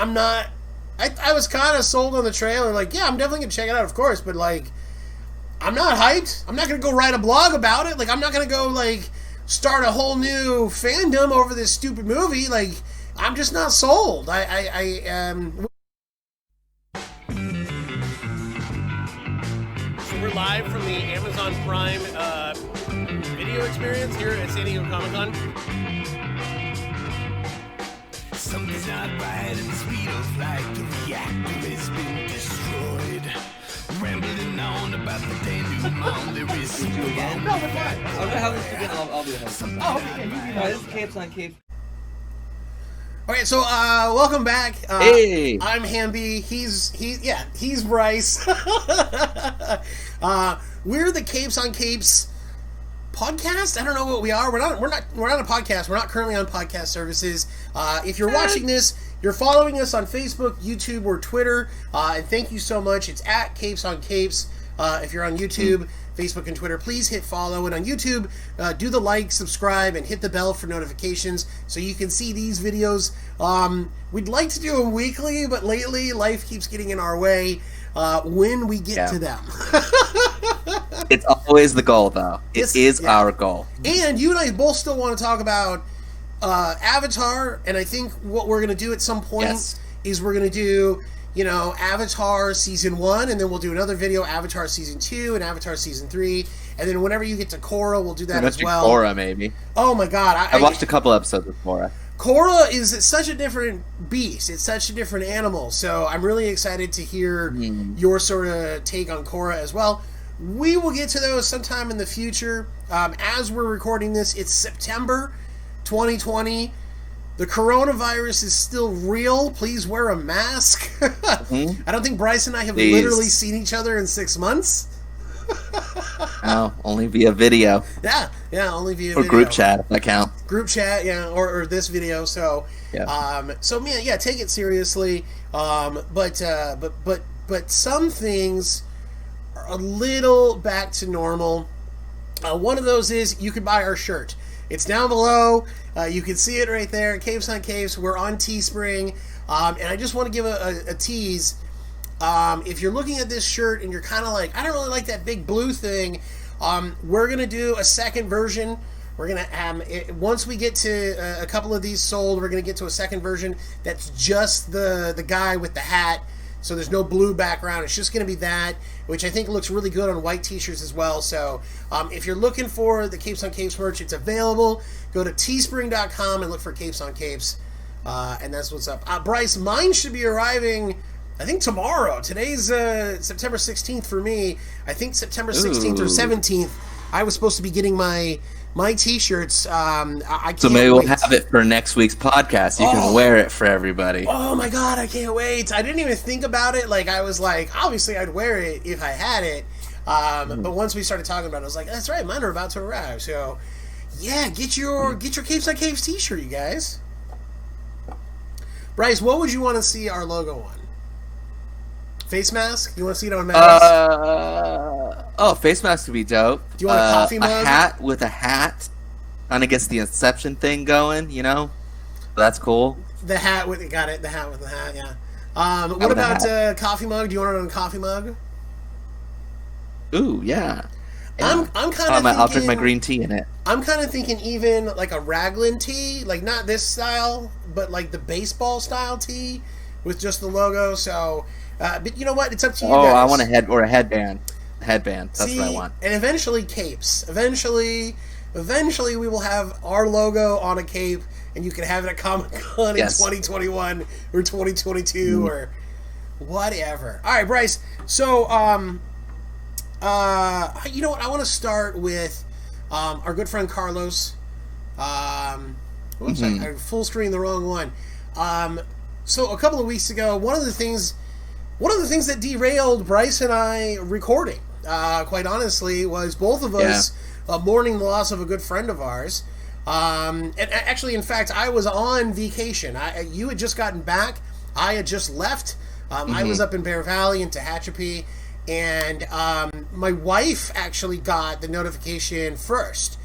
I'm not. I was kind of sold on the trailer. Like, yeah, I'm definitely gonna check it out, of course. But like, I'm not hyped. I'm not gonna go write a blog about it. Like, I'm not gonna go like start a whole new fandom over this stupid movie. Like, I'm just not sold. So we're live from the Amazon Prime video experience here at San Diego Comic-Con. Something's not right in the speed of light. The reactor has been destroyed. Rambling on about the denouement. There is something wrong. No, we're fine. I'm gonna have this begin. I'll be the host. Oh, okay. This is Capes on Capes. Okay, so welcome back. Hey, I'm Hamby. He's Bryce. We're the Capes on Capes podcast. I don't know what we are. We're not a podcast. We're not currently on podcast services. If you're watching this, you're following us on Facebook, YouTube, or Twitter. And thank you so much. It's at Capes on Capes. If you're on YouTube, Facebook, and Twitter, please hit follow. And on YouTube, do the like, subscribe, and hit the bell for notifications so you can see these videos. We'd like to do them weekly, but lately life keeps getting in our way when we get to them. it's always the goal, though. It is our goal. And you and I both still want to talk about Avatar, and I think what we're going to do at some point is we're going to do, Avatar Season 1, and then we'll do another video, Avatar Season 2, and Avatar Season 3, and then whenever you get to Korra, we'll do that as well. Korra, maybe. Oh my god. I watched a couple episodes of Korra. Korra is such a different beast. It's such a different animal, so I'm really excited to hear your sort of take on Korra as well. We will get to those sometime in the future. As we're recording this, it's September 2020. The coronavirus is still real. Please wear a mask. I don't think Bryce and I have literally seen each other in 6 months. No, only via video. Yeah, only via or video. Or group chat, if that counts. Group chat, or this video. So, take it seriously. But some things are a little back to normal. One of those is you can buy our shirt. It's down below. You can see it right there. Capes on Capes. We're on Teespring. And I just want to give a tease. If you're looking at this shirt and you're kind of like, I don't really like that big blue thing, we're going to do a second version. We're going to, once we get to a couple of these sold, we're going to get to a second version that's just the guy with the hat. So there's no blue background. It's just going to be that, which I think looks really good on white t-shirts as well. So if you're looking for the Capes on Capes merch, it's available. Go to teespring.com and look for Capes on Capes. And that's what's up. Bryce, mine should be arriving, I think, tomorrow. Today's September 16th for me. I think September 16th or 17th, I was supposed to be getting my t-shirts. I can't maybe we'll have it for next week's podcast. You can wear it for everybody. Oh my god, I can't wait. I didn't even think about it. Like, I was like, obviously I'd wear it if I had it. But once we started talking about it, I was like, that's right, mine are about to arrive. So yeah, get your Capes on Capes t-shirt, you guys. Bryce, what would you want to see our logo on? Face mask? You want to see it on mask? Face mask would be dope. Do you want a coffee mug? A hat with a hat. Kind of gets the Inception thing going, That's cool. The hat with it, got it. The hat with the hat, yeah. What about coffee mug? Do you want it on a coffee mug? Ooh, yeah. I'm kind of thinking, I'll drink my green tea in it. I'm kind of thinking even like a Raglan tee, like not this style, but like the baseball style tee with just the logo. So, but you know what? It's up to you guys. I want a headband. Headband. That's what I want. And eventually capes. Eventually we will have our logo on a cape, and you can have it at Comic-Con in 2021 or 2022 or whatever. All right, Bryce. So, you know what? I want to start with our good friend Carlos. Oops, I full screen the wrong one. So a couple of weeks ago, one of the things that derailed Bryce and I recording, quite honestly, was both of us mourning the loss of a good friend of ours. And actually, in fact, I was on vacation. You had just gotten back. I had just left. I was up in Bear Valley in Tehachapi. And my wife actually got the notification first.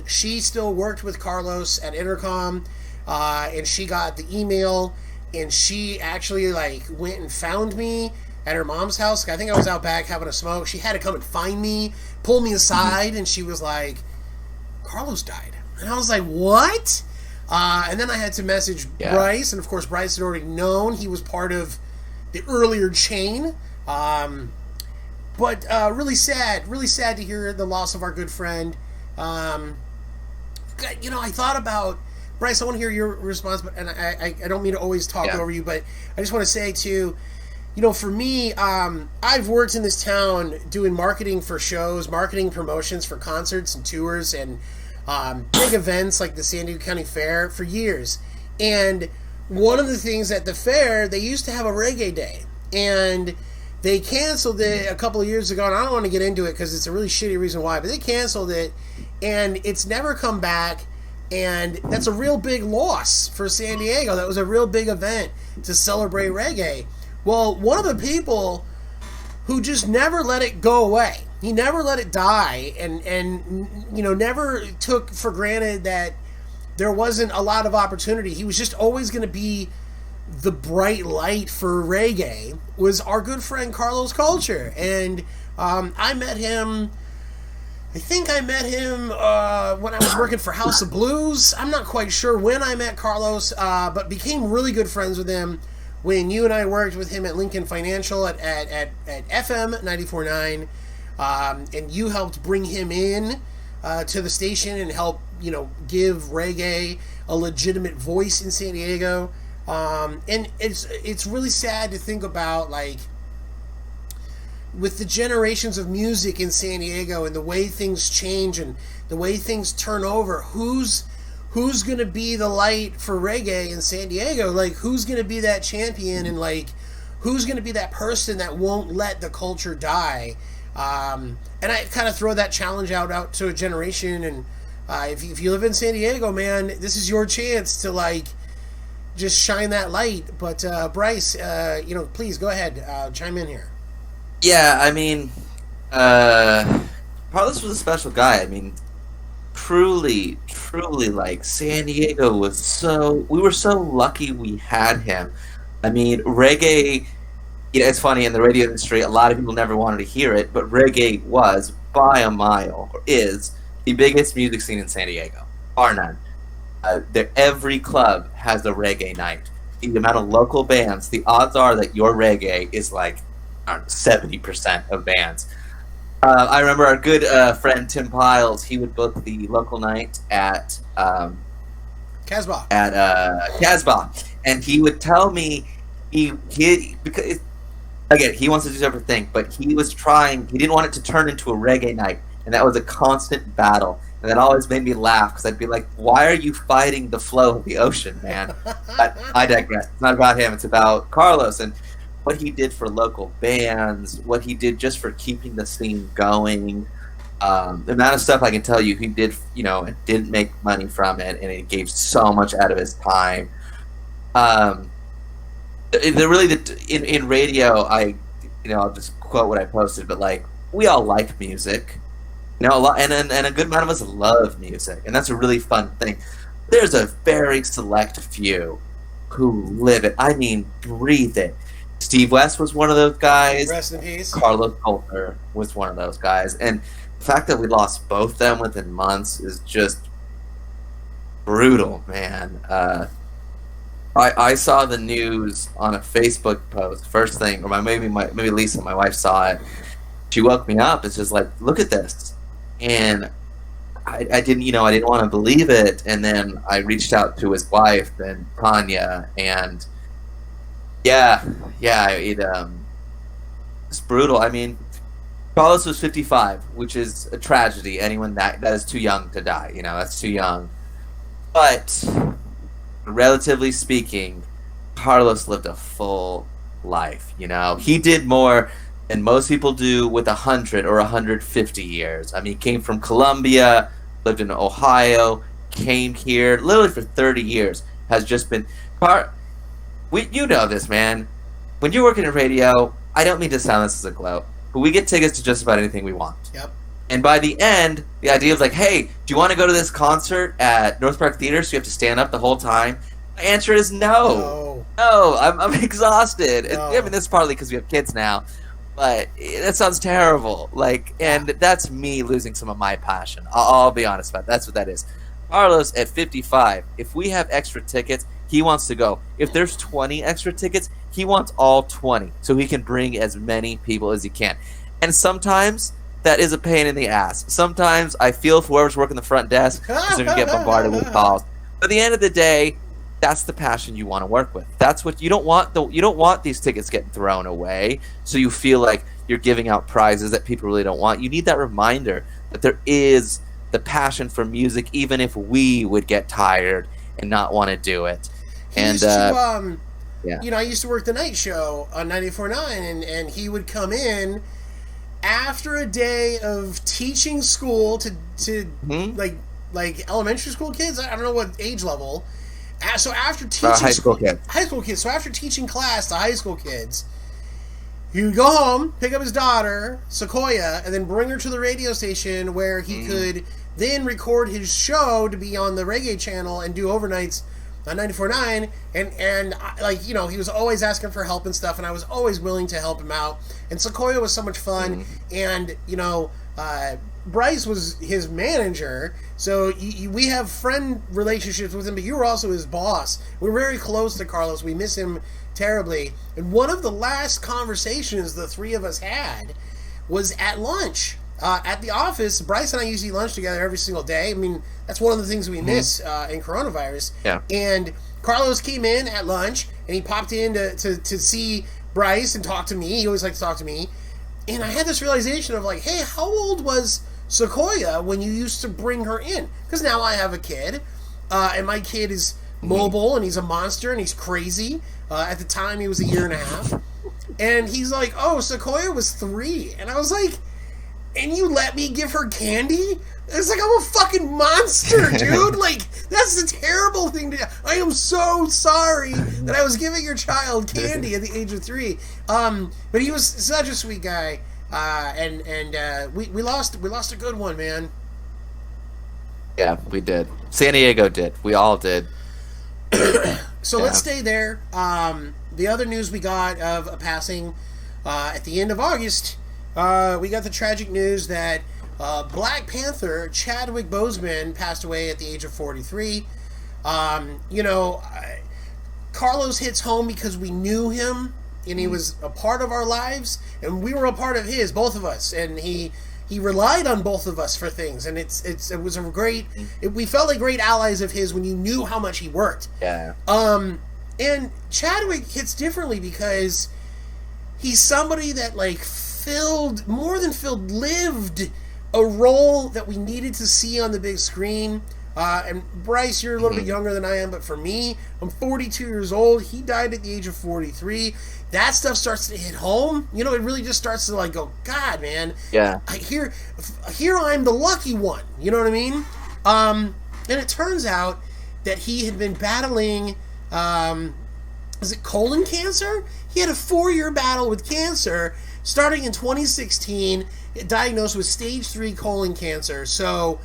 She still worked with Carlos at Intercom, and she got the email and she actually like went and found me at her mom's house. I think I was out back having a smoke. She had to come and find me, pull me aside, and she was like, Carlos died. And I was like, what? And then I had to message Bryce, and of course Bryce had already known. He was part of the earlier chain. But really sad to hear the loss of our good friend. I thought about, Bryce, I want to hear your response, and I don't mean to always talk over you, but I just want to say too, for me, I've worked in this town doing marketing for shows, marketing promotions for concerts and tours and big events like the San Diego County Fair for years. And one of the things at the fair, they used to have a reggae day, and they canceled it a couple of years ago, and I don't want to get into it because it's a really shitty reason why, but they canceled it, and it's never come back, and that's a real big loss for San Diego. That was a real big event to celebrate reggae. Well, one of the people who just never let it go away, he never let it die, and never took for granted that there wasn't a lot of opportunity. He was just always going to be the bright light for reggae, was our good friend Carlos Culture. And I met him when I was working for House of Blues. I'm not quite sure when I met Carlos, but became really good friends with him when you and I worked with him at Lincoln Financial at FM 94.9, and you helped bring him in to the station and help give reggae a legitimate voice in San Diego. And it's really sad to think about, like, with the generations of music in San Diego and the way things change and the way things turn over, who's going to be the light for reggae in San Diego? Like, who's going to be that champion, and like, who's going to be that person that won't let the culture die? And I kind of throw that challenge out to a generation. And if you live in San Diego, man, this is your chance to like just shine that light. But Bryce, please go ahead, chime in here. Yeah, I mean, Carlos was a special guy. I mean, truly, like, San Diego we were so lucky we had him. I mean, reggae, it's funny, in the radio industry, a lot of people never wanted to hear it, but reggae was, by a mile, or is, the biggest music scene in San Diego, bar none. Every club has a reggae night. The amount of local bands, the odds are that your reggae is like 70% of bands. I remember our good friend Tim Piles. He would book the local night at Casbah. Casbah, and he would tell me because again, he wants to do separate thing, but he didn't want it to turn into a reggae night, and that was a constant battle. And that always made me laugh, because I'd be like, why are you fighting the flow of the ocean, man? But I digress. It's not about him. It's about Carlos and what he did for local bands, what he did just for keeping the scene going. The amount of stuff I can tell you he did, and didn't make money from it, and he gave so much out of his time. In radio, I'll just quote what I posted, but like, we all like music. A lot, and a good amount of us love music, and that's a really fun thing. There's a very select few who live it. I mean, breathe it. Steve West was one of those guys. Rest in peace. Carlos Culture was one of those guys, and the fact that we lost both of them within months is just brutal, man. I saw the news on a Facebook post first thing, or maybe Lisa, my wife, saw it. She woke me up. It's just like, look at this. And I didn't want to believe it. And then I reached out to his wife and Tanya, and it's brutal. I mean, Carlos was 55, which is a tragedy. Anyone that is too young to die, that's too young. But relatively speaking, Carlos lived a full life. He did more than most people do with 100 or 150 years. I mean, he came from Colombia, lived in Ohio, came here literally for 30 years. Has just been this, man. When you're working in radio, I don't mean to sound this as a gloat, but we get tickets to just about anything we want. Yep. And by the end, the idea is like, hey, do you want to go to this concert at North Park Theater, so you have to stand up the whole time? My answer is no. No, I'm exhausted. No. I mean, that's partly because we have kids now, but that sounds terrible. Like, and that's me losing some of my passion. I'll be honest about it. That's what that is. Carlos at 55. If we have extra tickets, he wants to go. If there's 20 extra tickets, he wants all 20, so he can bring as many people as he can. And sometimes that is a pain in the ass. Sometimes I feel for whoever's working the front desk is going to get bombarded with calls. But at the end of the day, that's the passion you want to work with. That's what you don't want. You don't want these tickets getting thrown away, so you feel like you're giving out prizes that people really don't want. You need that reminder that there is the passion for music, even if we would get tired and not want to do it. I used to work the night show on 94.9, and he would come in after a day of teaching school to like elementary school kids. I don't know what age level. So after teaching high school kids. So after teaching class to high school kids, he would go home, pick up his daughter Sequoia, and then bring her to the radio station where he could then record his show to be on the reggae channel and do overnights on 94.9. And like, you know, he was always asking for help and stuff, and I was always willing to help him out. And Sequoia was so much fun, and you know, Bryce was his manager, so we have friend relationships with him, but you were also his boss. We're very close to Carlos. We miss him terribly. And one of the last conversations the three of us had was at lunch. At the office, Bryce and I usually eat lunch together every single day. I mean, that's one of the things we miss in coronavirus. Yeah. And Carlos came in at lunch, and he popped in to see Bryce and talk to me. He always liked to talk to me. And I had this realization of like, hey, how old was Sequoia when you used to bring her in? Because now I have a kid, and my kid is mobile, and he's a monster, and he's crazy. At the time, he was a year and a half. And he's like, oh, Sequoia was 3. And I was like, and you let me give her candy? It's like, I'm a fucking monster, dude. Like, that's a terrible thing to do. I am so sorry that I was giving your child candy at the age of 3. But he was such a sweet guy. And we lost a good one, man. Yeah, we did. San Diego did. We all did. So let's stay there. The other news we got of a passing at the end of August, we got the tragic news that Black Panther Chadwick Boseman passed away at the age of 43. You know, Carlos hits home because we knew him, and he was a part of our lives, and we were a part of his, both of us, and he relied on both of us for things, and it was a great. We felt like great allies of his when you knew how much he worked. Yeah. And Chadwick hits differently because he's somebody that like lived a role that we needed to see on the big screen. And Bryce, you're a little bit younger than I am, but for me, I'm 42 years old. He died at the age of 43. That stuff starts to hit home. You know, it really just starts to like go, God, man. Yeah. Here I'm the lucky one. You know what I mean? And it turns out that he had been battling, is it colon cancer? He had a 4-year battle with cancer starting in 2016, diagnosed with stage 3 colon cancer. So,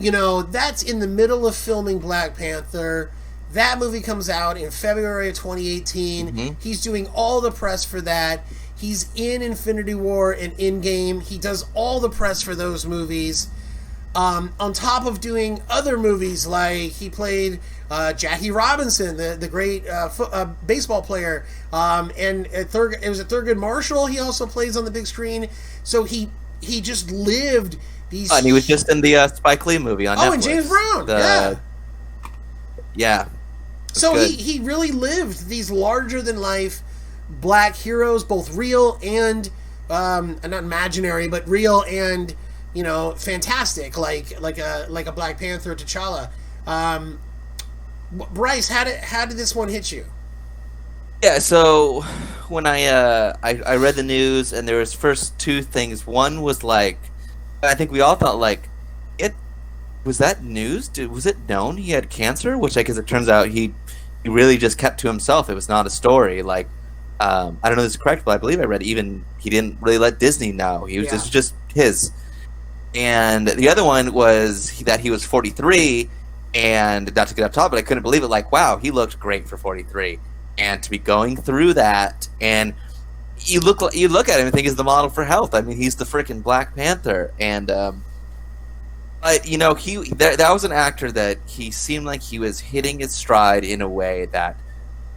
you know, that's in the middle of filming Black Panther. That movie comes out in February of 2018. He's doing all the press for that. He's in Infinity War and Endgame. He does all the press for those movies. On top of doing other movies, like he played Jackie Robinson, the great baseball player, and it was at Thurgood Marshall. He also plays on the big screen. So he just lived these. And he was just in the Spike Lee movie on Netflix. Oh, and James Brown. Yeah. So he really lived these larger than life black heroes, both real and not imaginary, but real and, you know, fantastic, like a Black Panther, T'Challa. Bryce, how did this one hit you? Yeah, so when I read the news, and there was first 2 things. One was like, I think we all thought like, was that news? Was it known he had cancer? Which I guess it turns out he really just kept to himself. It was not a story. Like, I don't know if this is correct, but I believe I read even he didn't really let Disney know. He was just his. And the other one was that he was 43, And not to get up top, but I couldn't believe it. Like, wow, he looked great for 43, and to be going through that, and you look at him and think he's the model for health. I mean, he's the freaking Black Panther, and but that was an actor that he seemed like he was hitting his stride in a way that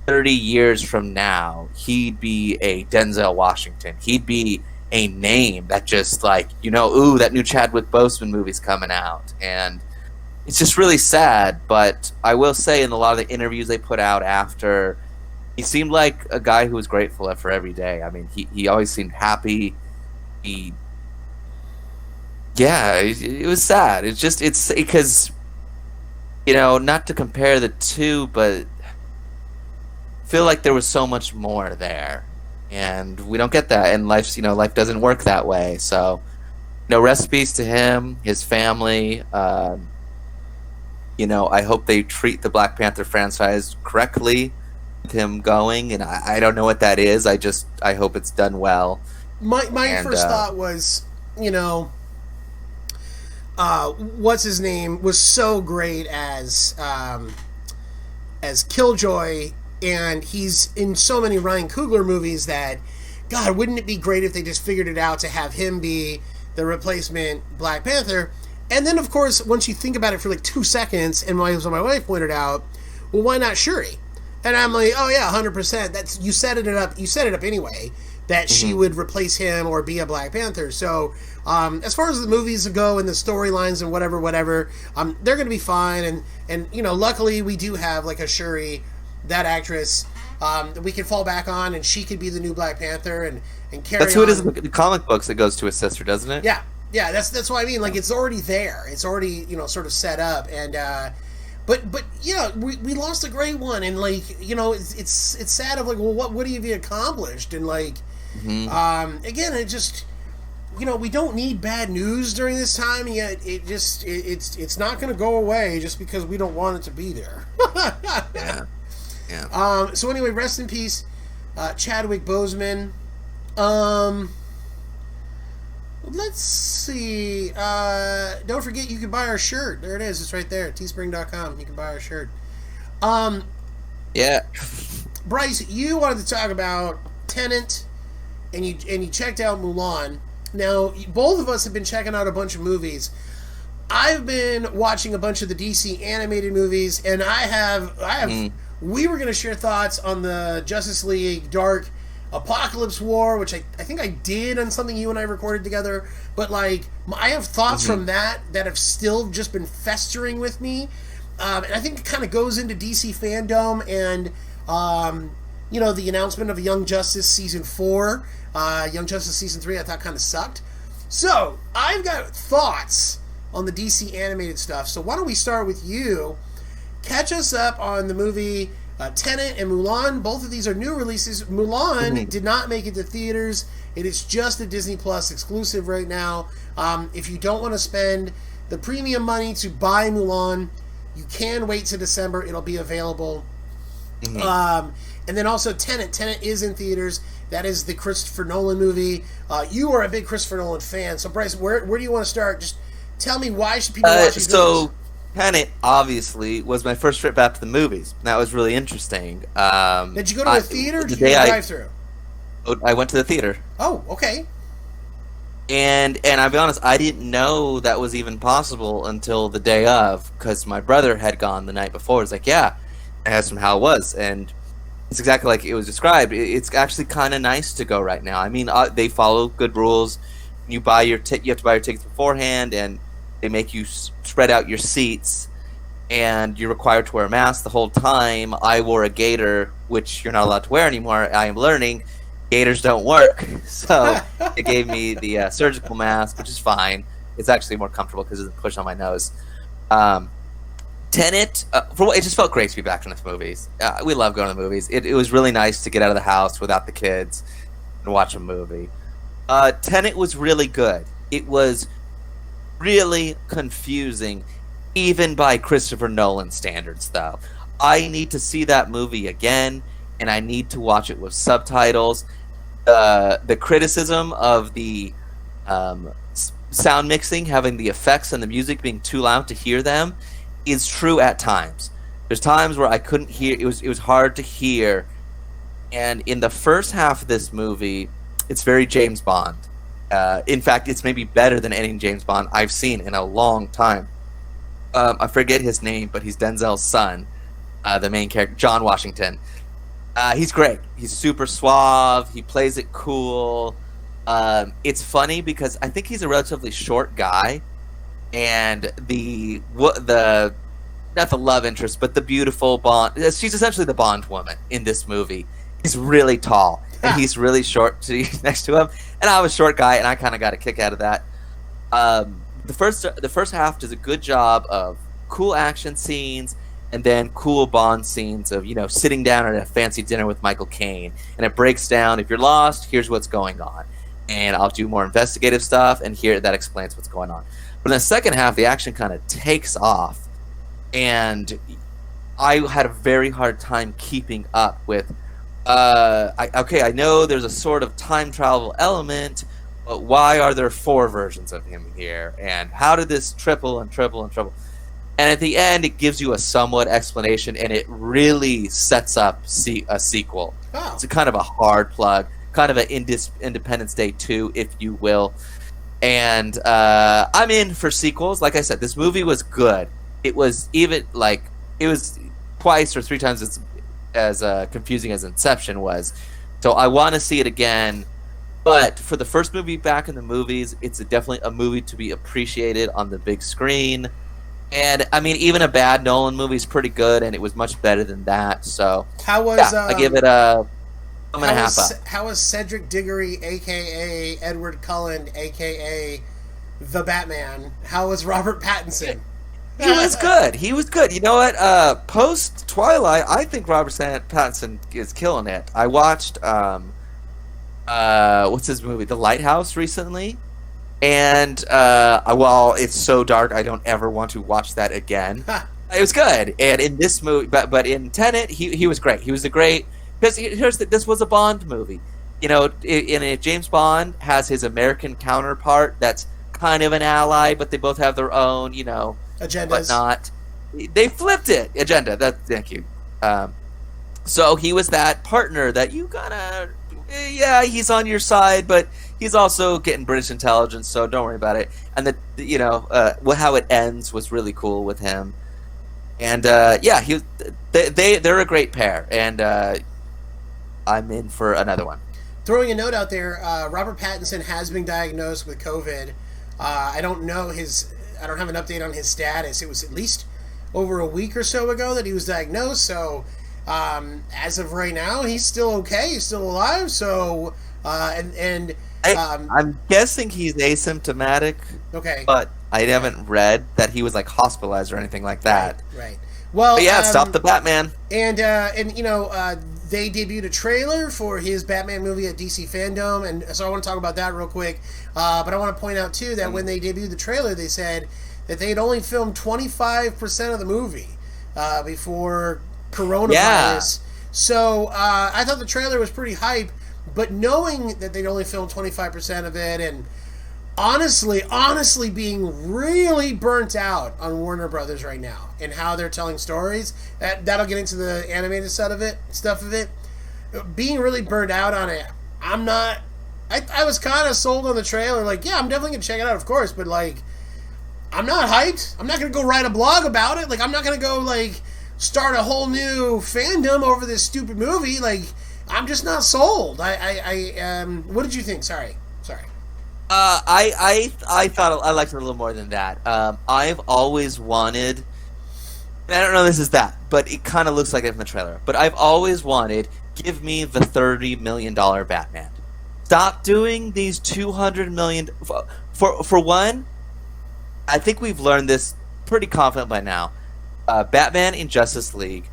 30 years from now he'd be a Denzel Washington. He'd be a name that just like ooh, that new Chadwick Boseman movie's coming out, and it's just really sad. But I will say, in a lot of the interviews they put out after, he seemed like a guy who was grateful for every day. I mean, he always seemed happy. It was sad. It's because, not to compare the two, but I feel like there was so much more there, and we don't get that. And life doesn't work that way. So, rest in peace to him, his family. I hope they treat the Black Panther franchise correctly with him going, and I don't know what that is. I hope it's done well. My first thought was, what's his name was so great as Killjoy, and he's in so many Ryan Coogler movies that, God, wouldn't it be great if they just figured it out to have him be the replacement Black Panther? And then, of course, once you think about it for like 2 seconds, and my wife pointed out, well, why not Shuri? And I'm like, oh yeah, 100%. You set it up anyway, that she would replace him or be a Black Panther. So, as far as the movies go and the storylines and whatever, they're going to be fine. And luckily we do have like a Shuri, that actress, that we can fall back on, and she could be the new Black Panther and carry on. That's who it is in the comic books. It goes to his sister, doesn't it? Yeah, that's what I mean. Like, it's already there. It's already, sort of set up. And, but we lost a great one. And, like, it's sad of, like, well, what have you accomplished? And, like, again, it just, we don't need bad news during this time. Yet it's not going to go away just because we don't want it to be there. Yeah. So anyway, rest in peace, Chadwick Boseman. Let's see. Don't forget, you can buy our shirt. There it is. It's right there. Teespring.com. You can buy our shirt. Yeah. Bryce, you wanted to talk about Tenet, and you checked out Mulan. Now, both of us have been checking out a bunch of movies. I've been watching a bunch of the DC animated movies, and I have. We were going to share thoughts on the Justice League Dark Apocalypse War, which I think I did on something you and I recorded together, but like I have thoughts from that have still just been festering with me, and I think it kind of goes into DC fandom and the announcement of Young Justice season 4, Young Justice season 3 I thought kind of sucked. So I've got thoughts on the DC animated stuff. So why don't we start with you? Catch us up on the movie Tenet and Mulan. Both of these are new releases. Mulan did not make it to theaters. It is just a Disney Plus exclusive right now. If you don't want to spend the premium money to buy Mulan, you can wait till December. It'll be available. And then also Tenet. Tenet is in theaters. That is the Christopher Nolan movie. You are a big Christopher Nolan fan. So Bryce, where do you want to start? Just tell me, why should people watch these movies? Tenet, obviously, was my first trip back to the movies. That was really interesting. Did you go to a theater or did you go drive-through? I went to the theater. Oh, okay. And I'll be honest, I didn't know that was even possible until the day of, because my brother had gone the night before. It's like, yeah, I asked him how it was, and it's exactly like it was described. It's actually kind of nice to go right now. I mean, they follow good rules. You have to buy your tickets beforehand, and they make you spread out your seats, and you're required to wear a mask the whole time. I wore a gaiter, which you're not allowed to wear anymore. I am learning gaiters don't work, so it gave me the surgical mask, which is fine. It's actually more comfortable because it doesn't push on my nose. Tenet, it just felt great to be back in the movies. We love going to the movies. It was really nice to get out of the house without the kids and watch a movie. Tenet was really good. It was really confusing, even by Christopher Nolan standards, though. I need to see that movie again, and I need to watch it with subtitles. The criticism of the sound mixing, having the effects and the music being too loud to hear them, is true at times. There's times where I couldn't hear. It was hard to hear. And in the first half of this movie, it's very James Bond. In fact, it's maybe better than any James Bond I've seen in a long time. I forget his name, but he's Denzel's son, the main character, John Washington. He's great. He's super suave. He plays it cool. It's funny because I think he's a relatively short guy, and not the love interest, but the beautiful Bond. She's essentially the Bond woman in this movie. He's really tall, and he's really short next to him. And I'm a short guy, and I kind of got a kick out of that. The first half does a good job of cool action scenes, and then cool Bond scenes of sitting down at a fancy dinner with Michael Caine, and it breaks down. If you're lost, here's what's going on, and I'll do more investigative stuff, and here that explains what's going on. But in the second half, the action kind of takes off, and I had a very hard time keeping up with. I know there's a sort of time travel element, but why are there 4 versions of him here? And how did this triple and triple and triple? And at the end, it gives you a somewhat explanation, and it really sets up a sequel. Oh. It's a kind of a hard plug, kind of an Independence Day 2, if you will. And I'm in for sequels. Like I said, this movie was good. It was twice or 3 times as confusing as Inception was. So I want to see it again. But for the first movie back in the movies, it's definitely a movie to be appreciated on the big screen. And I mean, even a bad Nolan movie is pretty good, and it was much better than that. So I give it a 1.5 up. How was Cedric Diggory, aka Edward Cullen, aka the Batman? How was Robert Pattinson? He was good. He was good. You know what? Post Twilight, I think Robert Pattinson is killing it. I watched what's his movie, The Lighthouse, recently, and while it's so dark, I don't ever want to watch that again. It was good. And in this movie, but in Tenet, he was great. He was great because this was a Bond movie. James Bond has his American counterpart that's kind of an ally, but they both have their own, agendas. Whatnot. They flipped it. Agenda. Thank you. So he was that partner that you gotta. Yeah, he's on your side, but he's also getting British intelligence, so don't worry about it. And how it ends was really cool with him. And they're a great pair, and I'm in for another one. Throwing a note out there, Robert Pattinson has been diagnosed with COVID. I don't know I don't have an update on his status. It was at least over a week or so ago that he was diagnosed. So as of right now, he's still okay. He's still alive. So I'm guessing he's asymptomatic. Okay, but I haven't read that he was hospitalized or anything like that. Right. Well, but stop the Batman. And they debuted a trailer for his Batman movie at DC Fandom, and so I want to talk about that real quick. But I want to point out, too, that when they debuted the trailer, they said that they had only filmed 25% of the movie before coronavirus. Yeah. So I thought the trailer was pretty hype, but knowing that they'd only filmed 25% of it, and honestly being really burnt out on Warner Brothers right now and how they're telling stories, that'll get into the animated stuff of it. Being really burnt out on it, I'm not. I was kind of sold on the trailer. I'm definitely gonna check it out, of course, but I'm not hyped. I'm not gonna go write a blog about it. I'm not gonna go start a whole new fandom over this stupid movie. I'm just not sold. What did you think? Sorry. I thought I liked it a little more than that. I've always wanted. I don't know if this is that, but it kind of looks like it from the trailer. But I've always wanted. Give me the $30 million Batman. Stop doing these $200 million. For one, I think we've learned this pretty confident by now. Batman in Justice League,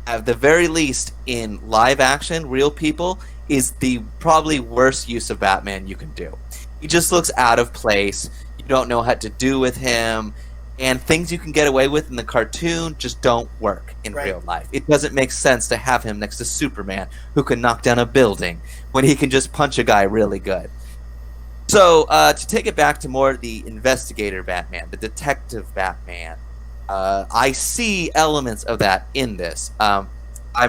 at the very least in live action, real people, is the probably worst use of Batman you can do. He just looks out of place. You don't know what to do with him. And things you can get away with in the cartoon just don't work in real life. It doesn't make sense to have him next to Superman, who can knock down a building, when he can just punch a guy really good. So, to take it back to more the investigator Batman, the detective Batman, I see elements of that in this. I'm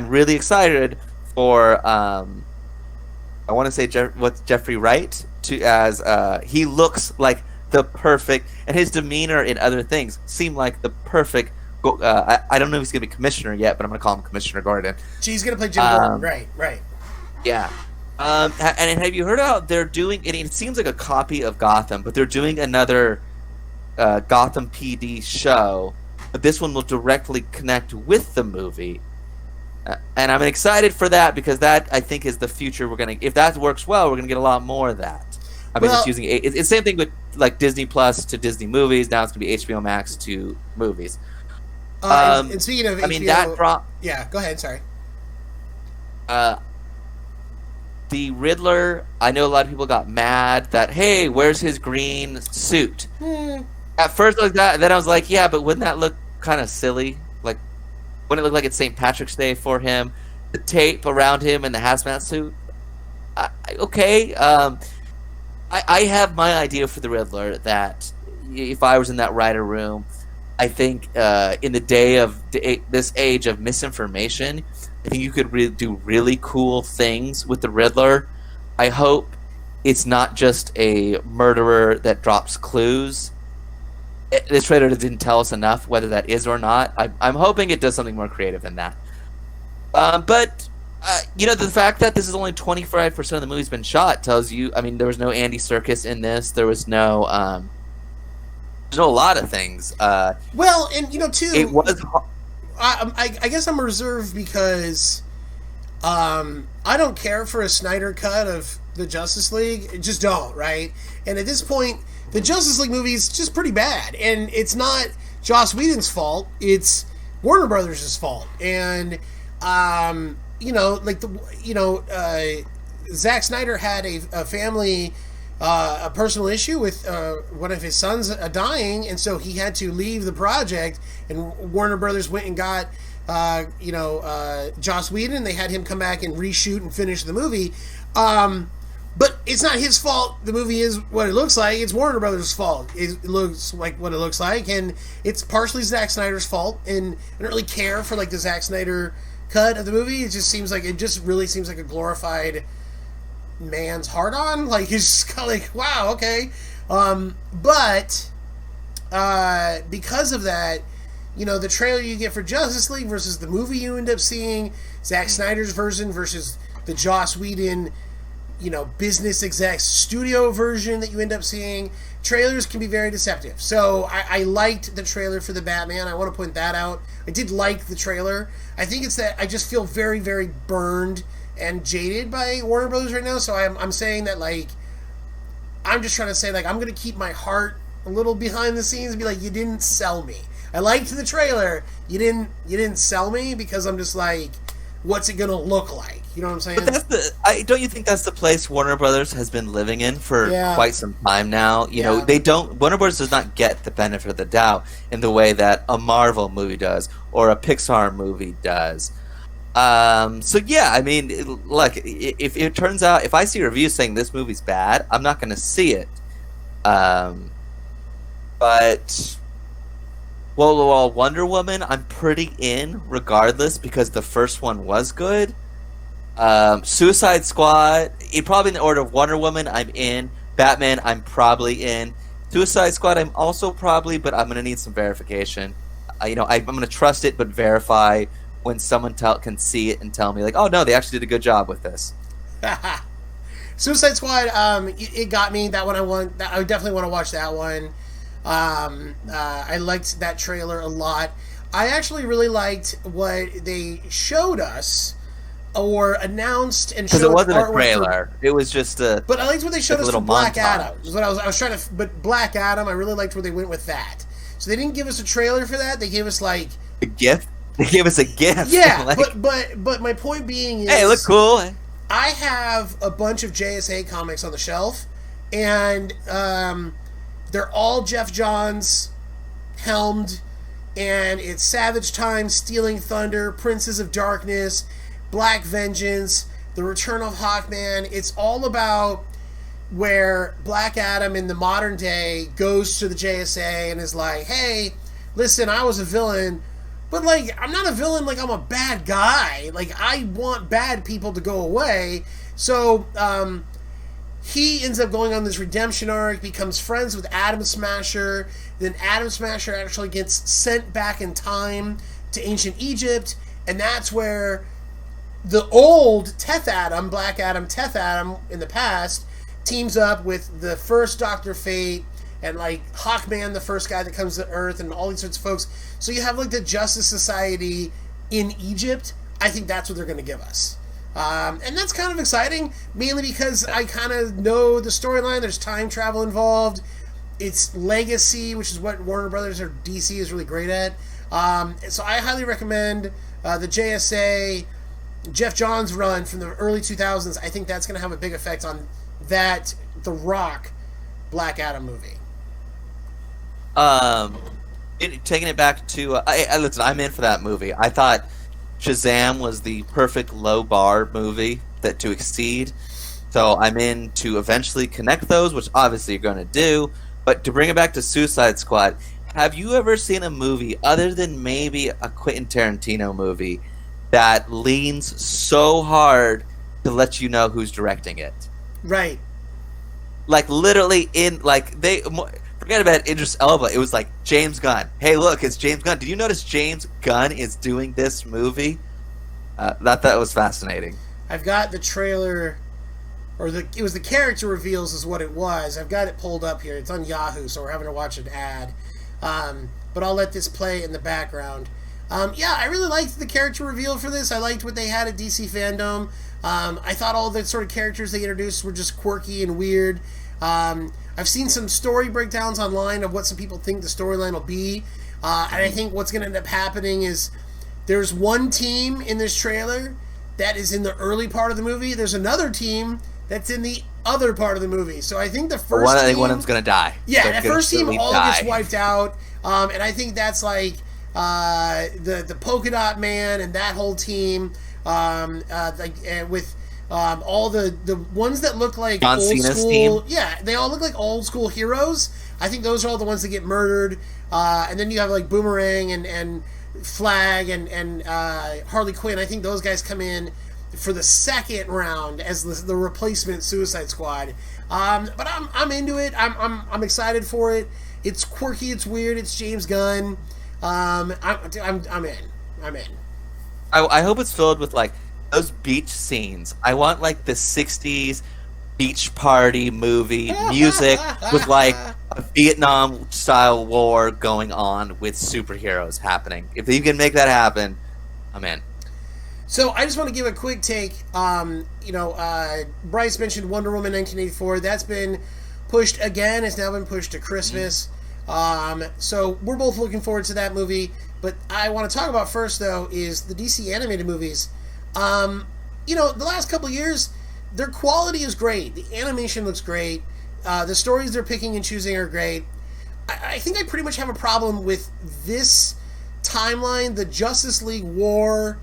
really excited for I want to say Jeffrey Wright as he looks like the perfect, and his demeanor in other things seem like the perfect. I don't know if he's gonna be commissioner yet, but I'm gonna call him Commissioner Gordon. He's gonna play Jim Gordon, right? Yeah. And have you heard how they're doing it? It seems like a copy of Gotham, but they're doing another Gotham PD show. But this one will directly connect with the movie. And I'm excited for that because that, I think, is the future. If that works well, we're going to get a lot more of that. I mean, it's the same thing with like Disney Plus to Disney movies. Now it's going to be HBO Max to movies. And speaking of HBO, I mean, that brought... Yeah, go ahead, sorry. The Riddler, I know a lot of people got mad that, hey, where's his green suit? At first, like that, then I was like, yeah, but wouldn't that look kind of silly? Like, wouldn't it look like it's St. Patrick's Day for him? The tape around him and the hazmat suit? Okay. I have my idea for the Riddler that if I was in that writer room, I think in the day of this age of misinformation, I think you could do really cool things with the Riddler. I hope it's not just a murderer that drops clues. This trailer didn't tell us enough whether that is or not. I'm hoping it does something more creative than that. But the fact that this is only 25% of the movie's been shot tells you. I mean, there was no Andy Serkis in this. There was no. There's a lot of things. Well, and too. It was. I guess I'm reserved because I don't care for a Snyder cut of the Justice League. I just don't, right? And at this point, the Justice League movie is just pretty bad, and it's not Joss Whedon's fault. It's Warner Brothers' fault, and Zack Snyder had a family. A personal issue with one of his sons dying, and so he had to leave the project. And Warner Brothers went and got, Joss Whedon. They had him come back and reshoot and finish the movie. But it's not his fault. The movie is what it looks like. It's Warner Brothers' fault. It looks like what it looks like, and it's partially Zack Snyder's fault. And I don't really care for like the Zack Snyder cut of the movie. It just really seems like a glorified man's hard on. Like, it's just kind of like, wow, okay. But because of that, the trailer you get for Justice League versus the movie you end up seeing, Zack Snyder's version versus the Joss Whedon, business exec studio version that you end up seeing, trailers can be very deceptive. So I liked the trailer for the Batman. I want to point that out. I did like the trailer. I think it's that I just feel very, very burned and jaded by Warner Brothers right now, so I'm saying that, like, I'm just trying to say, like, I'm going to keep my heart a little behind the scenes and be like, you didn't sell me. I liked the trailer. You didn't sell me, because I'm just like, what's it going to look like? You know what I'm saying? But don't you think that's the place Warner Brothers has been living in for quite some time now? Warner Brothers does not get the benefit of the doubt in the way that a Marvel movie does or a Pixar movie does. So yeah, I mean, look, if it turns out, if I see reviews saying this movie's bad, I'm not going to see it. But Wonder Woman, I'm pretty in regardless because the first one was good. Suicide Squad, probably in the order of Wonder Woman, I'm in. Batman, I'm probably in. Suicide Squad, I'm also probably, but I'm going to need some verification. I'm going to trust it, but verify when someone can see it and tell me, like, oh no, they actually did a good job with this. Suicide Squad, it got me. That one I definitely want to watch that one. I liked that trailer a lot. I actually really liked what they showed us or announced and showed. Because it wasn't a trailer; it was just a. But I liked what they showed us for Black montage. Adam. Is what I was trying to. But Black Adam, I really liked where they went with that. So they didn't give us a trailer for that. They gave us like a gift. They gave us a gift. Yeah, but my point being is, hey, it looked cool. I have a bunch of JSA comics on the shelf, and they're all Jeff Johns helmed, and it's Savage Time, Stealing Thunder, Princes of Darkness, Black Vengeance, The Return of Hawkman. It's all about where Black Adam in the modern day goes to the JSA and is like, hey, listen, I was a villain, but like I'm not a villain. Like I'm a bad guy. Like I want bad people to go away. So he ends up going on this redemption arc, becomes friends with Atom Smasher. Then Atom Smasher actually gets sent back in time to ancient Egypt, and that's where the old Teth Adam, Black Adam, Teth Adam in the past, teams up with the first Dr. Fate and like Hawkman, the first guy that comes to Earth, and all these sorts of folks. So you have like the Justice Society in Egypt. I think that's what they're going to give us. And that's kind of exciting, mainly because I kind of know the storyline. There's time travel involved. It's legacy, which is what Warner Brothers or DC is really great at. So I highly recommend the JSA, Jeff Johns run from the early 2000s. I think that's going to have a big effect on that The Rock Black Adam movie. Taking it back to listen, I'm in for that movie. I thought Shazam was the perfect low bar movie to exceed. So I'm in to eventually connect those, which obviously you're going to do. But to bring it back to Suicide Squad, have you ever seen a movie other than maybe a Quentin Tarantino movie that leans so hard to let you know who's directing it? Right. Like literally forget about Idris Elba. It was like James Gunn. Hey, look, it's James Gunn. Did you notice James Gunn is doing this movie? That was fascinating. I've got the trailer, it was the character reveals is what it was. I've got it pulled up here. It's on Yahoo, so we're having to watch an ad. But I'll let this play in the background. Yeah, I really liked the character reveal for this. I liked what they had at DC Fandom. I thought all the sort of characters they introduced were just quirky and weird. I've seen some story breakdowns online of what some people think the storyline will be. And I think what's going to end up happening is there's one team in this trailer that is in the early part of the movie. There's another team that's in the other part of the movie. So I think the first team... one of them's going to die. Yeah, the first team all gets wiped out. And I think that's like the Polka Dot Man and that whole team. With all the ones that look like John old Cena's school, team. Yeah, they all look like old school heroes. I think those are all the ones that get murdered. And then you have like Boomerang and Flag and Harley Quinn. I think those guys come in for the second round as the replacement Suicide Squad. But I'm into it. I'm excited for it. It's quirky. It's weird. It's James Gunn. I'm in. I hope it's filled with like those beach scenes. I want like the 60s beach party movie music with like a Vietnam style war going on with superheroes happening. If you can make that happen, I'm in. So I just want to give a quick take. Bryce mentioned Wonder Woman 1984. That's been pushed again. It's now been pushed to Christmas. So we're both looking forward to that movie. But I want to talk about first, though, is the DC animated movies. The last couple of years, their quality is great. The animation looks great. The stories they're picking and choosing are great. I think I pretty much have a problem with this timeline, the Justice League War,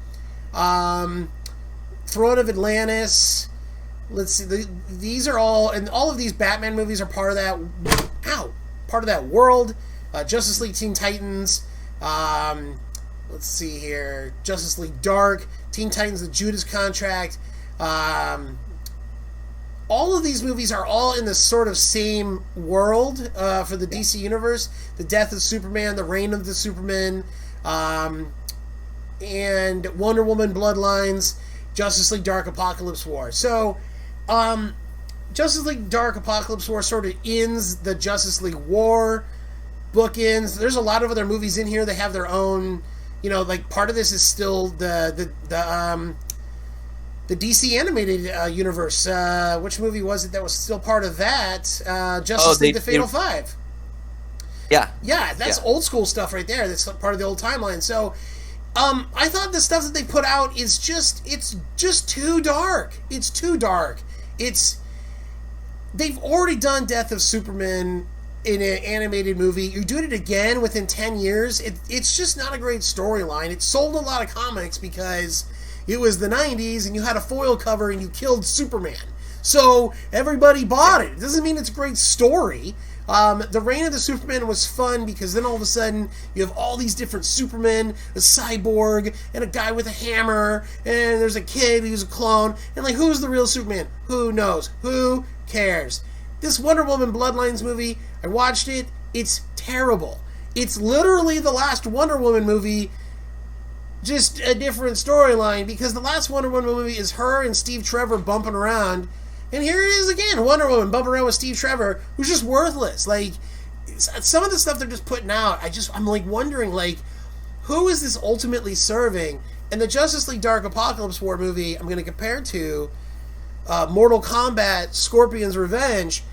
Throne of Atlantis. Let's see. These are all, and all of these Batman movies are part of that. Part of that world. Justice League Teen Titans. Let's see here. Justice League Dark, Teen Titans, The Judas Contract. All of these movies are all in the sort of same world for the DC universe. The Death of Superman, The Reign of the Superman, and Wonder Woman Bloodlines, Justice League Dark Apocalypse War. So, Justice League Dark Apocalypse War sort of ends the Justice League War bookends. There's a lot of other movies in here that have their own, like part of this is still the DC animated universe. Which movie was it that was still part of that? Justice League: The Fatal Five. Yeah. Yeah, that's old school stuff right there. That's part of the old timeline. So, I thought the stuff that they put out is it's just too dark. It's too dark. They've already done Death of Superman in an animated movie. You're doing it again within 10 years. It's just not a great storyline. It sold a lot of comics because it was the 90s and you had a foil cover and you killed Superman. So everybody bought it. It doesn't mean it's a great story. The Reign of the Superman was fun because then all of a sudden you have all these different Supermen, a cyborg, and a guy with a hammer, and there's a kid who's a clone, and like, who's the real Superman? Who knows? Who cares? This Wonder Woman Bloodlines movie, I watched it, it's terrible. It's literally the last Wonder Woman movie, just a different storyline, because the last Wonder Woman movie is her and Steve Trevor bumping around. And here it is again, Wonder Woman bumping around with Steve Trevor, who's just worthless. Like, some of the stuff they're just putting out, I'm like wondering, like, who is this ultimately serving? And the Justice League Dark Apocalypse War movie, I'm going to compare to Mortal Kombat, Scorpion's Revenge,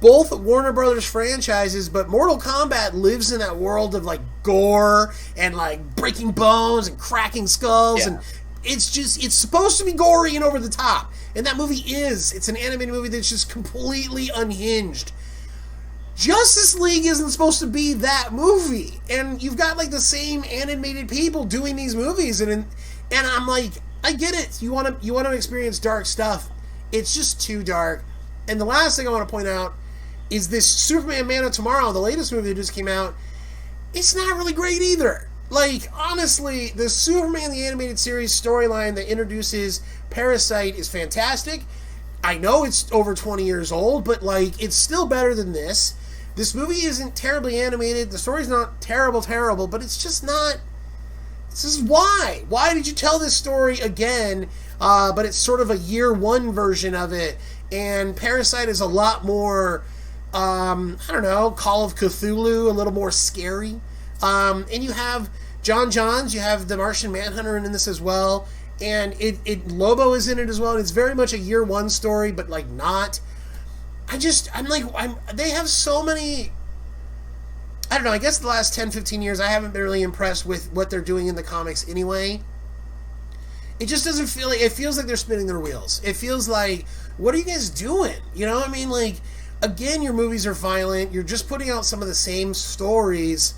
both Warner Brothers franchises, but Mortal Kombat lives in that world of, like, gore and, like, breaking bones and cracking skulls, and it's supposed to be gory and over the top. And that movie it's an animated movie that's just completely unhinged. Justice League isn't supposed to be that movie. And you've got, like, the same animated people doing these movies. And I'm like, I get it. You want to experience dark stuff. It's just too dark. And the last thing I want to point out is this Superman Man of Tomorrow, the latest movie that just came out. It's not really great either. Like, honestly, the Superman the Animated Series storyline that introduces Parasite is fantastic. I know it's over 20 years old, but, like, it's still better than this. This movie isn't terribly animated. The story's not terrible, but it's just not... This is why. Why did you tell this story again, but it's sort of a year one version of it, and Parasite is a lot more, I don't know, Call of Cthulhu, a little more scary. And you have John Johns, you have the Martian Manhunter in this as well, and Lobo is in it as well, and it's very much a year one story, but, like, not. They have so many, I don't know, I guess the last 10, 15 years I haven't been really impressed with what they're doing in the comics anyway. It just doesn't feel like, it feels like they're spinning their wheels. It feels like, what are you guys doing? You know what I mean? Like, again, your movies are violent, you're just putting out some of the same stories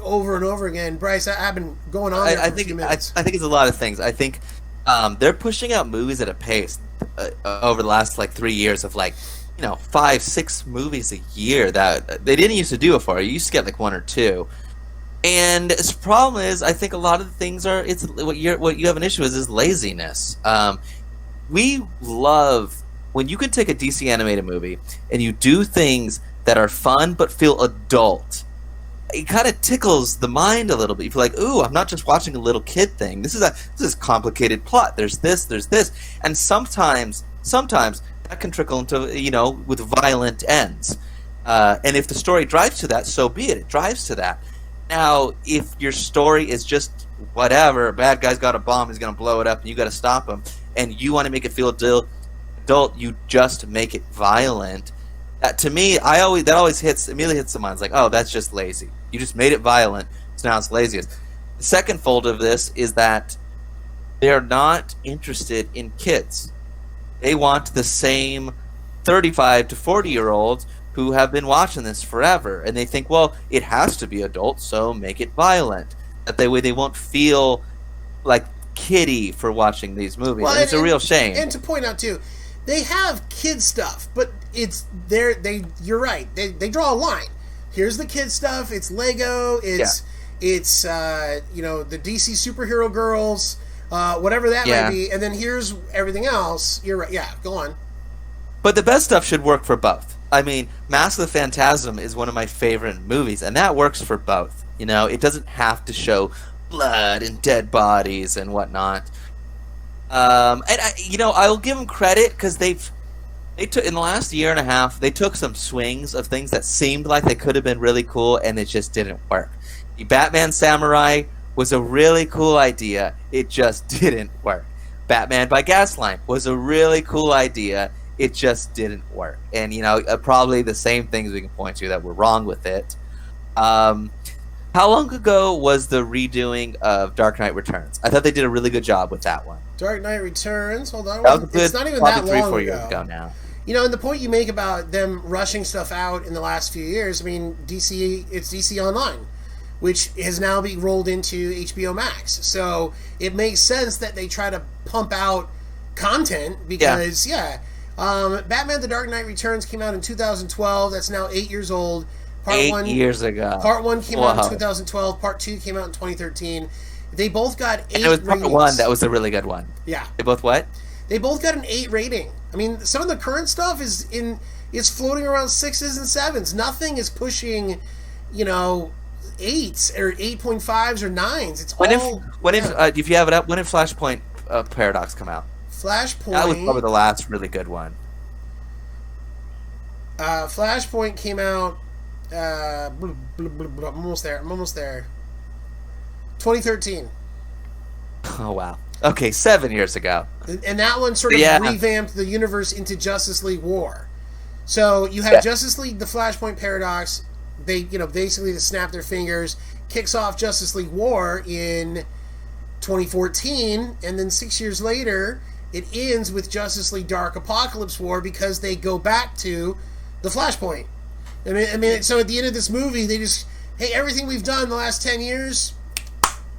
over and over again. Bryce, I've been going on there for a few minutes. I think it's a lot of things. I think they're pushing out movies at a pace over the last, like, 3 years of, like, 5, 6 movies a year that they didn't used to do it for. You used to get, like, 1 or 2. And the problem is, I think a lot of the things are, it's what you have an issue with is laziness. We love when you can take a DC animated movie and you do things that are fun but feel adult. It kind of tickles the mind a little bit. You feel like, ooh, I'm not just watching a little kid thing. This is a complicated plot. There's this, and sometimes that can trickle into, with violent ends. And if the story drives to that, so be it. It drives to that. Now, if your story is just whatever, a bad guy's got a bomb, he's going to blow it up, and you got to stop him, and you want to make it feel adult, you just make it violent. That, to me, that always immediately hits the mind. It's like, oh, that's just lazy. You just made it violent, so now it's laziest. The second fold of this is that they're not interested in kids. They want the same 35 to 40-year-olds who have been watching this forever, and they think, well, it has to be adult, so make it violent. That way they won't feel like kiddie for watching these movies. Well, and it's a real shame. And to point out, too, they have kid stuff, but you're right. They draw a line. Here's the kid stuff. It's Lego. It's the DC superhero girls, whatever that might be. And then here's everything else. You're right. Yeah, go on. But the best stuff should work for both. I mean, Mask of the Phantasm is one of my favorite movies, and that works for both. It doesn't have to show blood and dead bodies and whatnot. I'll give them credit because they took in the last year and a half, they took some swings of things that seemed like they could have been really cool, and it just didn't work. The Batman Samurai was a really cool idea. It just didn't work. Batman by Gaslight was a really cool idea. It just didn't work. And, probably the same things we can point to that were wrong with it. How long ago was the redoing of Dark Knight Returns? I thought they did a really good job with that one. Dark Knight Returns? Hold on. It's not even that long 3-4 years ago now. And the point you make about them rushing stuff out in the last few years, I mean, it's DC Online, which has now been rolled into HBO Max. So it makes sense that they try to pump out content because, Batman: The Dark Knight Returns came out in 2012. That's now 8 years old. Eight years ago. Part 1 came out in 2012. Part 2 came out in 2013. They both got 8 ratings. It was part 1 that was a really good one. Yeah. They both what? They both got an 8 rating. I mean, some of the current stuff is floating around 6s and 7s. Nothing is pushing, 8s or 8.5s or 9s. It's if you have it up, when did Flashpoint Paradox come out? Flashpoint. That was probably the last really good one. Flashpoint came out. I'm almost there. 2013. Oh wow. Okay, 7 years ago. And that one sort of revamped the universe into Justice League War. So you have Justice League, the Flashpoint Paradox. They, basically to snap their fingers, kicks off Justice League War in 2014, and then 6 years later, it ends with Justice League Dark Apocalypse War because they go back to the Flashpoint. I mean, so at the end of this movie, they just, hey, everything we've done the last 10 years,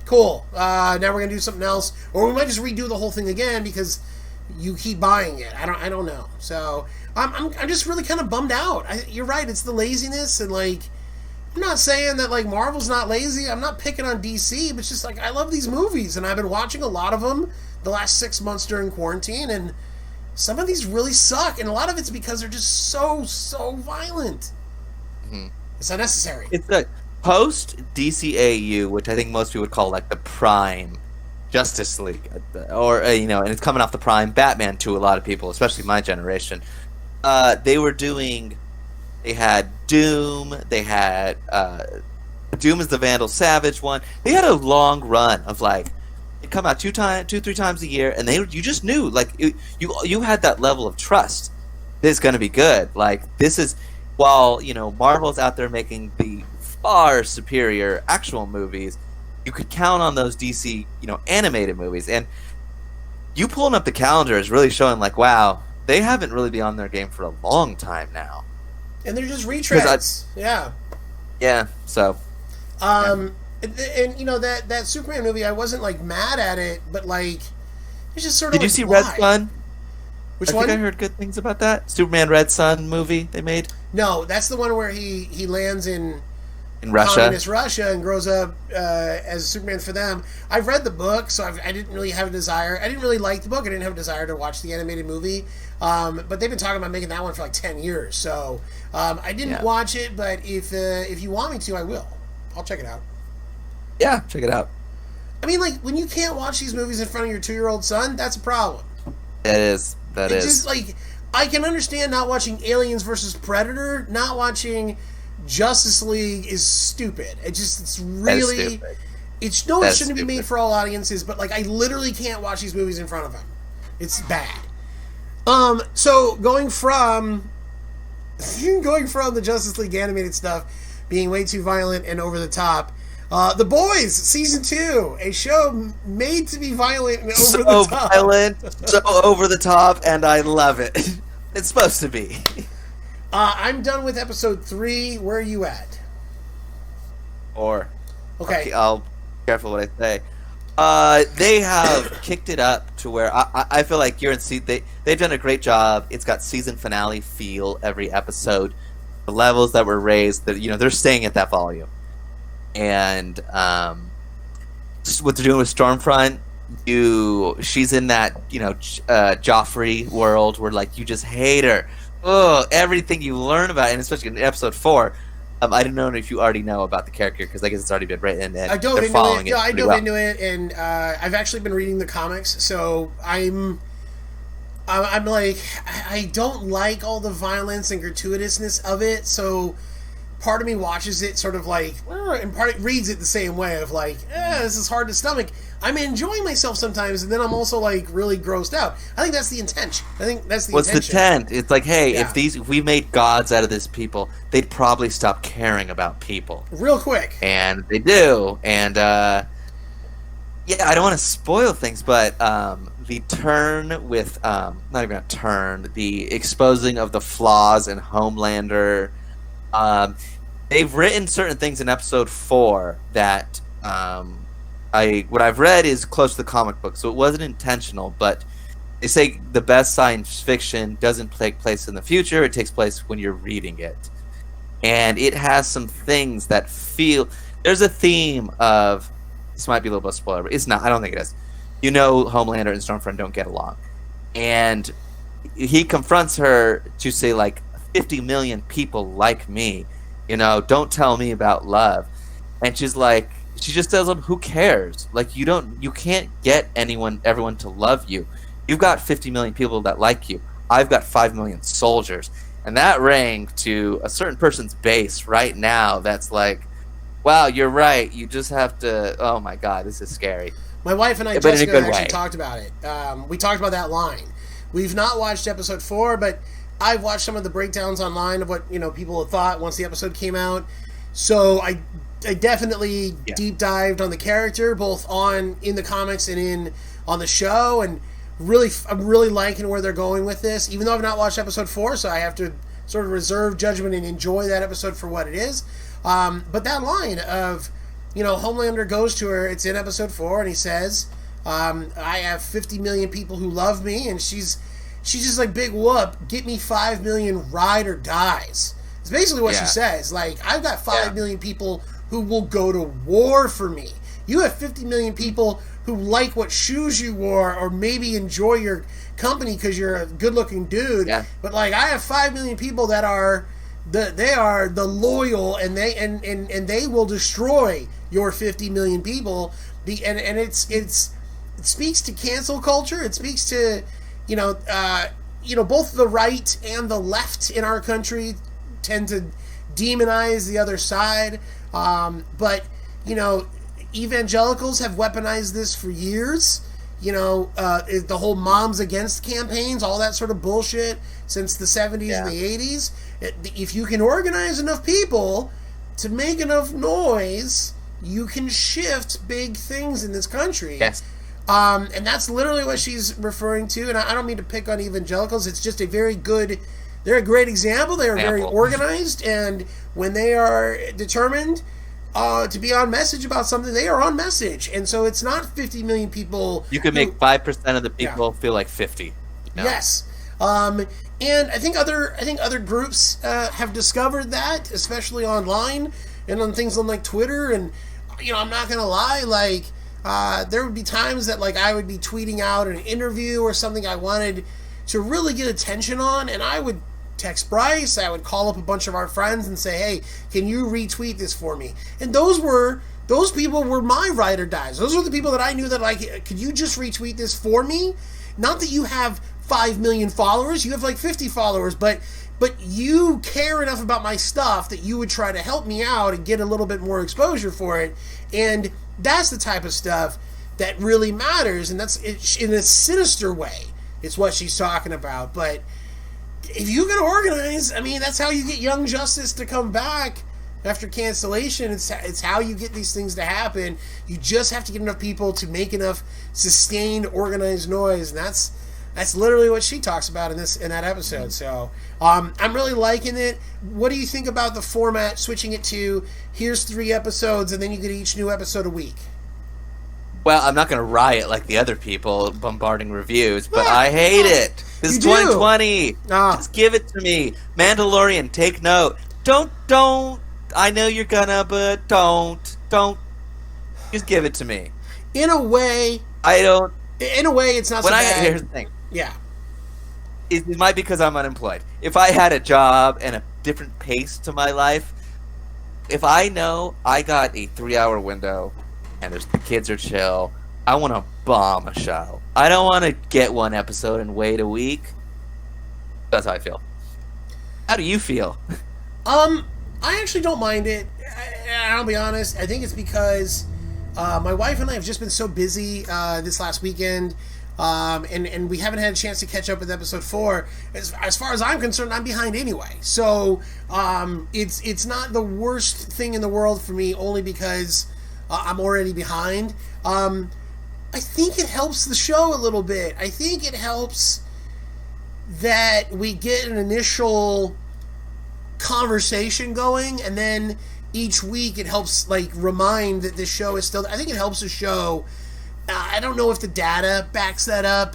cool. Now we're gonna do something else, or we might just redo the whole thing again because you keep buying it. I don't know. So I'm just really kind of bummed out. You're right. It's the laziness, and like, I'm not saying that like Marvel's not lazy. I'm not picking on DC, but it's just like I love these movies, and I've been watching a lot of them the last 6 months during quarantine, and some of these really suck, and a lot of it's because they're just so violent. Mm-hmm. It's unnecessary. It's the post DCAU, which I think most people would call like the prime Justice League, or and it's coming off the prime Batman to a lot of people, especially my generation. They had Doom. They had Doom is the Vandal Savage one. They had a long run of like it come out 3 times a year, and you just knew like you had that level of trust. This is going to be good. Like this is while Marvel's out there making the far superior actual movies, you could count on those DC animated movies, and you pulling up the calendar is really showing like wow, they haven't really been on their game for a long time now. And they're just retreads. Yeah. So. And that Superman movie, I wasn't like mad at it, but like it's just sort of. Did you see Red Sun? Which one? I think I heard good things about that Superman Red Sun movie they made. No, that's the one where he lands in Russia, communist Russia, and grows up as Superman for them. I've read the book, so I didn't really have a desire. I didn't really like the book. I didn't have a desire to watch the animated movie. But they've been talking about making that one for like 10 years. So I didn't watch it, but if you want me to, I will. I'll check it out. Yeah, check it out. I mean, like, when you can't watch these movies in front of your 2-year-old son, that's a problem. That is. Just like, I can understand not watching Aliens versus Predator. Not watching Justice League is stupid. It's really... It shouldn't be made for all audiences, but like, I literally can't watch these movies in front of them. It's bad. So going from the Justice League animated stuff being way too violent and over the top, The Boys Season 2, a show made to be violent and over the top. So violent, so over the top, and I love it. It's supposed to be. I'm done with episode 3. Where are you at? Okay. I'll be careful what I say. They have kicked it up to where I feel like they've done a great job. It's got season finale feel every episode. The levels that were raised, that they're staying at that volume. And what they're doing with Stormfront, she's in that Joffrey world where like you just hate her. Oh, everything you learn about, and especially in episode 4. I don't know if you already know about the character because I guess it's already been written. And I dove into it. Yeah, I dove into it, and I've actually been reading the comics. So I'm like, I don't like all the violence and gratuitousness of it. So part of me watches it sort of like, and part reads it the same way of like, this is hard to stomach. I'm enjoying myself sometimes, and then I'm also like really grossed out. I think that's the intention. What's the intent? It's like, hey, if we made gods out of this people, they'd probably stop caring about people real quick. And they do. And I don't want to spoil things, but the turn with not even a turn, the exposing of the flaws in Homelander. They've written certain things in episode 4 that what I've read is close to the comic book, so it wasn't intentional, but they say the best science fiction doesn't take place in the future; it takes place when you're reading it, and it has some things that feel. There's a theme of this might be a little bit of a spoiler, but it's not. I don't think it is. Homelander and Stormfront don't get along, and he confronts her to say, like, 50 million people like me, don't tell me about love. And she's like, she just tells him, who cares? Like, you can't get everyone to love you. You've got 50 million people that like you. I've got 5 million soldiers. And that rang to a certain person's base right now that's like, wow, you're right. You just have to, oh my God, this is scary. My wife and I, Jessica, actually talked about it. We talked about that line. We've not watched episode 4, but I've watched some of the breakdowns online of what people had thought once the episode came out. So I definitely deep dived on the character, both in the comics and on the show, and I'm really liking where they're going with this. Even though I've not watched episode 4, so I have to sort of reserve judgment and enjoy that episode for what it is. But that line of Homelander goes to her. It's in episode 4, and he says, I have 50 million people who love me, and she's just like, big whoop, get me 5 million ride or dies. It's basically what she says. Like, I've got 5 million people who will go to war for me. You have 50 million people who like what shoes you wore, or maybe enjoy your company because you're a good-looking dude. Yeah. But like, I have 5 million people that are the loyal, and they will destroy your 50 million people. It speaks to cancel culture. It speaks to both the right and the left in our country tend to demonize the other side. But evangelicals have weaponized this for years. The whole Moms Against campaigns, all that sort of bullshit since the 70s and the 80s. If you can organize enough people to make enough noise, you can shift big things in this country. Yes. And that's literally what she's referring to. And I don't mean to pick on evangelicals. It's just they're a great example. They are very organized. And when they are determined to be on message about something, they are on message. And so it's not 50 million people. You can make 5% of the people feel like 50. Yes. And I think other groups have discovered that, especially online and on things on like Twitter. And, I'm not going to lie, like, there would be times that, like, I would be tweeting out an interview or something I wanted to really get attention on, and I would text Bryce, I would call up a bunch of our friends and say, hey, can you retweet this for me? And those people were my ride or dies. Those are the people that I knew that, like, could you just retweet this for me? Not that you have 5 million followers, you have like 50 followers, but you care enough about my stuff that you would try to help me out and get a little bit more exposure for it. And that's the type of stuff that really matters, and that's in a sinister way. It's what she's talking about. But if you can organize, I mean, that's how you get Young Justice to come back after cancellation. It's how you get these things to happen. You just have to get enough people to make enough sustained, organized noise, and that's literally what she talks about in that episode. So I'm really liking it. What do you think about the format, switching it to here's 3 episodes and then you get each new episode a week? Well, I'm not going to riot like the other people bombarding reviews, but I hate it. This is 2020. Just give it to me. Mandalorian, take note. Don't. I know you're gonna, but don't. Just give it to me. In a way, it's not so bad. Here's the thing. Yeah. It might be because I'm unemployed. If I had a job and a different pace to my life, if I know I got a 3-hour window and the kids are chill, I want to bomb a show. I don't want to get one episode and wait a week. That's how I feel. How do you feel? I actually don't mind it. I'll be honest. I think it's because my wife and I have just been so busy this last weekend. And we haven't had a chance to catch up with episode 4. As far as I'm concerned, I'm behind anyway. So it's not the worst thing in the world for me, only because I'm already behind. I think it helps the show a little bit. I think it helps that we get an initial conversation going, and then each week it helps, like, remind that this show is still... I think it helps the show. I don't know if the data backs that up,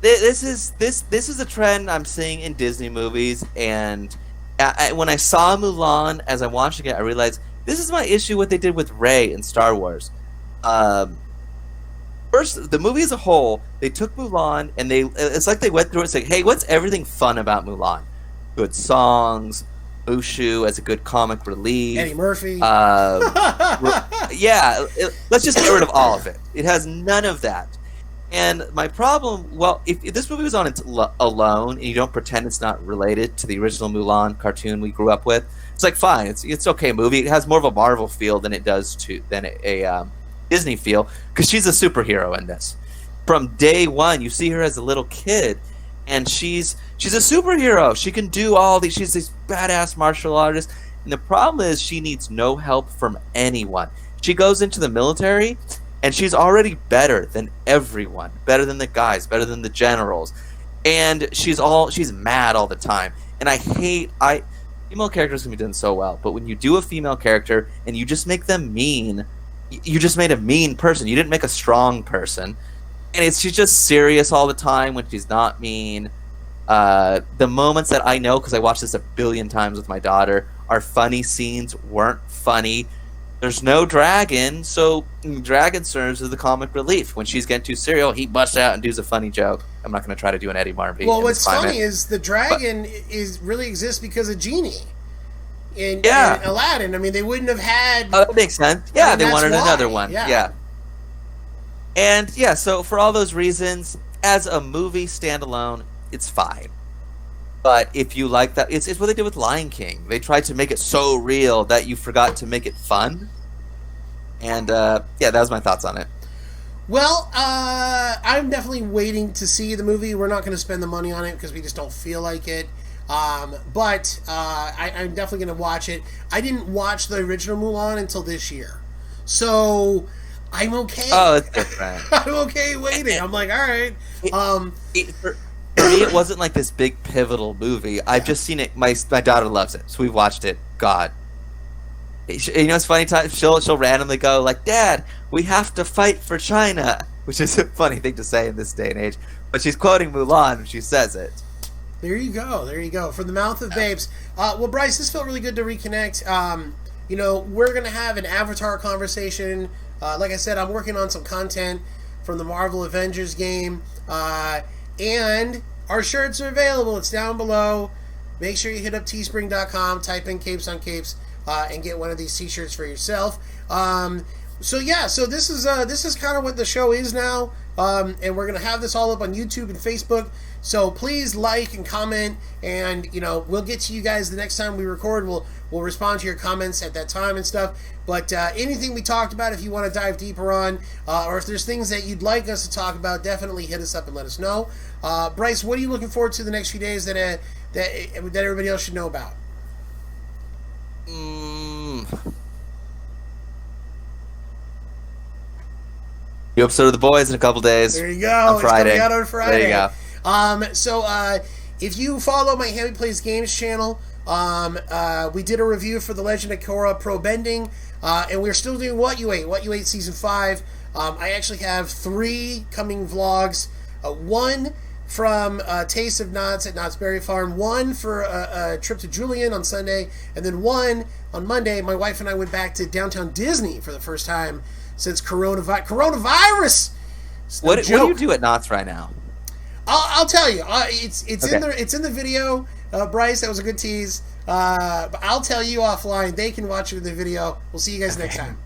This is a trend I'm seeing in Disney movies, and when I saw Mulan, as I watched it, I realized this is my issue. What they did with Rey in Star Wars. Um, First, the movie as a whole, they took Mulan and it's like they went through it and said, "Hey, what's everything fun about Mulan? Good songs, Mushu as a good comic relief, Eddie Murphy. Yeah, let's just get rid of all of it. It has none of that." And my problem, well, if this movie was on its alone and you don't pretend it's not related to the original Mulan cartoon we grew up with, it's like fine, it's okay movie. It has more of a Marvel feel than it does than a Disney feel, because she's a superhero in this. From day one, you see her as a little kid, and she's a superhero. She can do all these. She's this badass martial artist, and the problem is she needs no help from anyone. She goes into the military, and she's already better than everyone, better than the guys, better than the generals, and she's mad all the time. And female characters can be done so well, but when you do a female character and you just make them mean, you just made a mean person. You didn't make a strong person. And she's just serious all the time when she's not mean. The moments that I know, because I watched this a billion times with my daughter, are funny scenes weren't funny. There's no dragon, so dragon serves as the comic relief. When she's getting too serious, he busts out and does a funny joke. I'm not going to try to do an Eddie Murphy. Well, what's funny is the dragon really exists because of Genie. In Aladdin. I mean, they wouldn't have had... Oh, that makes sense. Yeah, they wanted another one. Yeah. And, yeah, so for all those reasons, as a movie standalone, it's fine. But if you like that... It's what they did with Lion King. They tried to make it so real that you forgot to make it fun. And, yeah, that was my thoughts on it. Well, I'm definitely waiting to see the movie. We're not going to spend the money on it because we just don't feel like it. But I'm definitely going to watch it. I didn't watch the original Mulan until this year. So I'm okay. Oh, it's different. I'm okay waiting. I'm like, all right. For me, it wasn't like this big pivotal movie. I've just seen it. My daughter loves it, so we've watched it. God. You know, it's funny. She'll randomly go like, "Dad, we have to fight for China," which is a funny thing to say in this day and age. But she's quoting Mulan when she says it. There you go. There you go. From the mouth of babes. Well, Bryce, this felt really good to reconnect. You know, we're going to have an Avatar conversation. Like I said, I'm working on some content from the Marvel Avengers game. And our shirts are available. It's down below. Make sure you hit up teespring.com, type in Capes on Capes, and get one of these t-shirts for yourself. So this is kind of what the show is now. And we're going to have this all up on YouTube and Facebook. So please like and comment, and you know, we'll get to you guys the next time we record. We'll respond to your comments at that time and stuff. But anything we talked about, if you want to dive deeper on, or if there's things that you'd like us to talk about, definitely hit us up and let us know. Bryce, what are you looking forward to the next few days that everybody else should know about? New episode of The Boys in a couple days. There you go. On Friday. It's coming out on Friday. There you go. So if you follow my Hamby Plays Games channel, we did a review for The Legend of Korra Pro Bending, and we're still doing What You Ate Season 5. I actually have 3 coming vlogs. One from Taste of Knott's at Knott's Berry Farm, one for a trip to Julian on Sunday, and then one on Monday. My wife and I went back to downtown Disney for the first time since coronavirus. What do you do at Knott's right now? I'll tell you. It's in the video, Bryce. That was a good tease. But I'll tell you offline. They can watch it in the video. We'll see you guys next time.